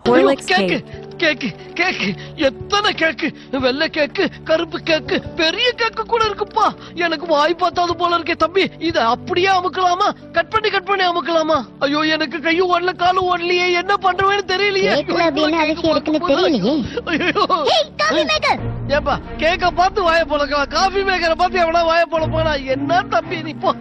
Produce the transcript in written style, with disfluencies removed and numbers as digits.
Horlicks கேக்கு cake. கேக்கு கேக்கு எத்தனை கேக்கு, வெள்ளை கேக்கு, கருப்பு கேக்கு, பெரிய கேக்கு கூட இருக்குப்பா. எனக்கு வாய் பார்த்தாது போல இருக்கே தம்பி. இத அப்படியே அமுக்கலாமா? கட் பண்ணி அமுக்கலாமா? ஐயோ எனக்கு கையும் ஓடல காலும் ஓடலையே, என்ன பண்றவேன்னு தெரியலையே. கேக்குல அப்படின்னு அவசியம் இருக்குன்னு தெரியலையே. ஐயோ ஏய் காபி மேக்கர், ஏப்பா கேக்க பார்த்து வாய பொளக்கலாம், காஃபி மேக்கரை பார்த்து எவனா வாய பொளப்பானா? என்ன தம்பி நீ போ.